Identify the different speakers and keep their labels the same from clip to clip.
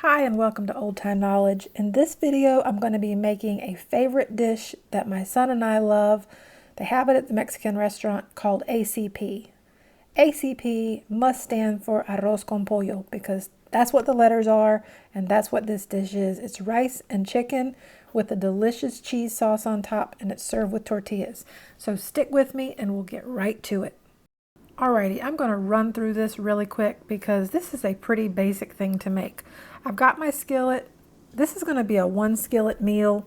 Speaker 1: Hi and welcome to Old Time Knowledge. In this video, I'm going to be making a favorite dish that my son and I love. They have it at the Mexican restaurant called ACP. ACP must stand for Arroz con pollo because that's what the letters are and that's what this dish is. It's rice and chicken with a delicious cheese sauce on top, and it's served with tortillas. So stick with me and we'll get right to it. Alrighty, I'm going to run through this really quick because this is a pretty basic thing to make. I've got my skillet. This is going to be a 1 skillet meal.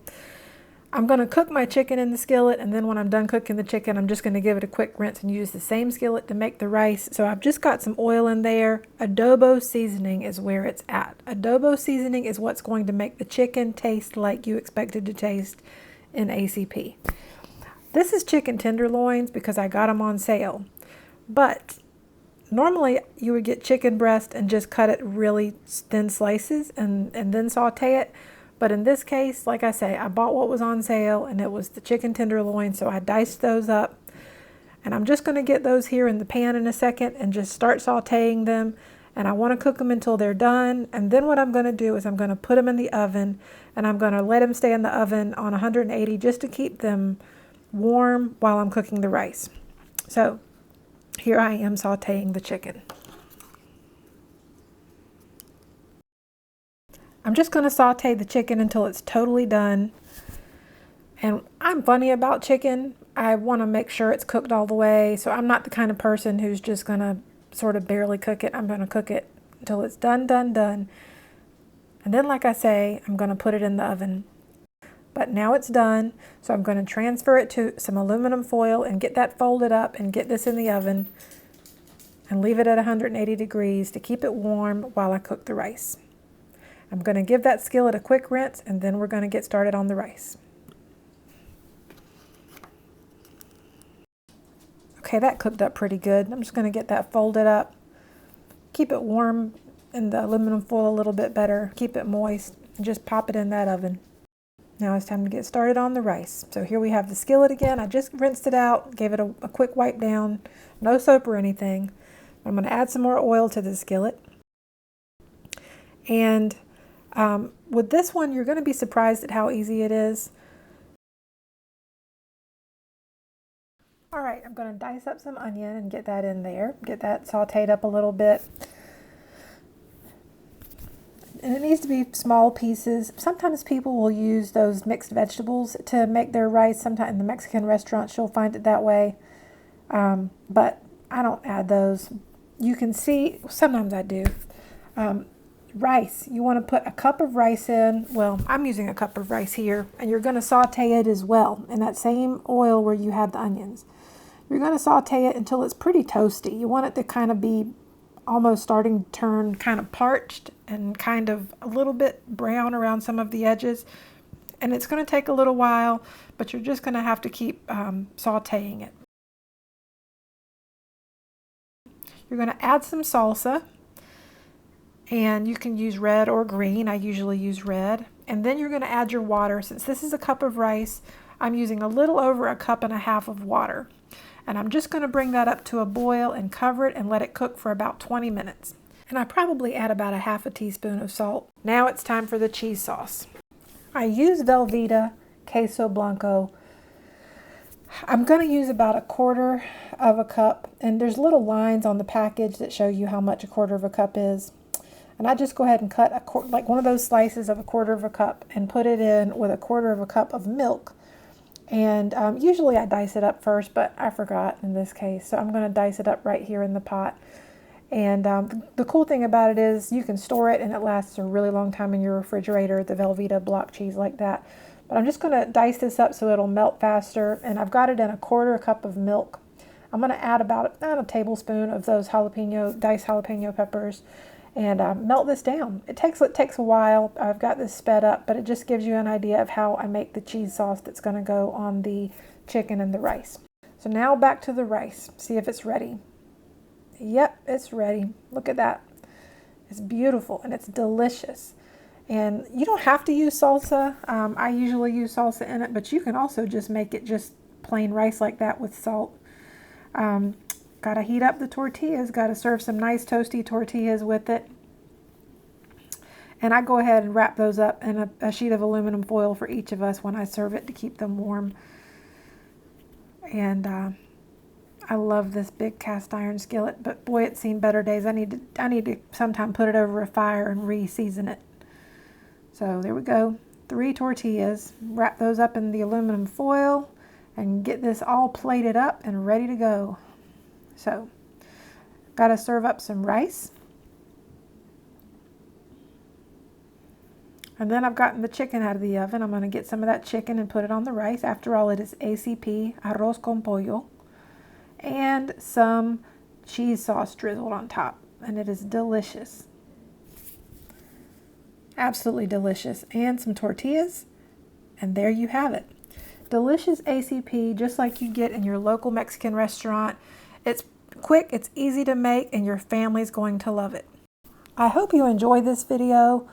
Speaker 1: I'm going to cook my chicken in the skillet, and then when I'm done cooking the chicken, I'm just going to give it a quick rinse and use the same skillet to make the rice. So I've just got some oil in there. Adobo seasoning is where it's at. Adobo seasoning is what's going to make the chicken taste like you expect it to taste in ACP. This is chicken tenderloins because I got them on sale. But normally you would get chicken breast and just cut it really thin slices and then saute it. But in this case, like I say, I bought what was on sale and it was the chicken tenderloin. So I diced those up, and I'm just going to get those here in the pan in a second and just start sauteing them. And I want to cook them until they're done. And then what I'm going to do is I'm going to put them in the oven, and I'm going to let them stay in the oven on 180 just to keep them warm while I'm cooking the rice. So here I am sauteing the chicken. I'm just going to saute the chicken until it's totally done. And I'm funny about chicken. I want to make sure it's cooked all the way. So I'm not the kind of person who's just going to sort of barely cook it. I'm going to cook it until it's done. And then, like I say, I'm going to put it in the oven. But now it's done, so I'm going to transfer it to some aluminum foil and get that folded up and get this in the oven and leave it at 180 degrees to keep it warm while I cook the rice. I'm going to give that skillet a quick rinse, and then we're going to get started on the rice. Okay, that cooked up pretty good. I'm just going to get that folded up, keep it warm in the aluminum foil a little bit better, keep it moist, and just pop it in that oven. Now it's time to get started on the rice. So here we have the skillet again. I just rinsed it out, gave it a quick wipe down, no soap or anything. I'm going to add some more oil to the skillet. And with this one, you're going to be surprised at how easy it is. All right, I'm going to dice up some onion and get that in there. Get that sauteed up a little bit. And it needs to be small pieces. Sometimes people will use those mixed vegetables to make their rice. Sometimes in the Mexican restaurants, you'll find it that way. But I don't add those. You can see, sometimes I do. Rice, you want to put a cup of rice in. Well, I'm using a cup of rice here. And you're going to saute it as well in that same oil where you had the onions. You're going to saute it until it's pretty toasty. You want it to kind of be almost starting to turn kind of parched and kind of a little bit brown around some of the edges. And it's going to take a little while, but you're just going to have to keep sauteing it. You're going to add some salsa, and you can use red or green. I usually use red. And then you're going to add your water. Since this is a cup of rice, I'm using a little over 1.5 cups of water. And I'm just going to bring that up to a boil and cover it and let it cook for about 20 minutes. And I probably add about 1/2 teaspoon of salt. Now it's time for the cheese sauce. I use Velveeta queso blanco. I'm going to use about 1/4 cup. And there's little lines on the package that show you how much 1/4 cup is. And I just go ahead and cut like one of those slices of 1/4 cup and put it in with 1/4 cup of milk. And usually I dice it up first, but I forgot in this case. So I'm going to dice it up right here in the pot. And the cool thing about it is you can store it and it lasts a really long time in your refrigerator, the Velveeta block cheese like that. But I'm just going to dice this up so it'll melt faster. And I've got it in 1/4 cup of milk. I'm going to add about a tablespoon of those diced jalapeno peppers. And melt this down. It takes a while. I've got this sped up, but it just gives you an idea of how I make the cheese sauce that's going to go on the chicken and the rice. So now back to the rice. See if it's ready. Yep, it's ready. Look at that. It's beautiful and it's delicious. And you don't have to use salsa. I usually use salsa in it, but you can also just make it just plain rice like that with salt. Got to heat up the tortillas. Got to serve some nice toasty tortillas with it. And I go ahead and wrap those up in a sheet of aluminum foil for each of us when I serve it to keep them warm. And I love this big cast iron skillet, but boy, it's seen better days. I need to sometime put it over a fire and re-season it. So there we go. 3 tortillas. Wrap those up in the aluminum foil and get this all plated up and ready to go. So, got to serve up some rice. And then I've gotten the chicken out of the oven. I'm going to get some of that chicken and put it on the rice. After all, it is ACP, Arroz con pollo. And some cheese sauce drizzled on top. And it is delicious. Absolutely delicious. And some tortillas. And there you have it. Delicious ACP, just like you get in your local Mexican restaurant. It's quick, it's easy to make, and your family's going to love it. I hope you enjoyed this video.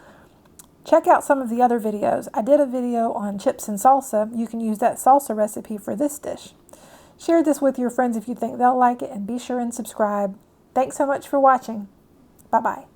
Speaker 1: Check out some of the other videos. I did a video on chips and salsa. You can use that salsa recipe for this dish. Share this with your friends if you think they'll like it, and be sure and subscribe. Thanks so much for watching. Bye-bye.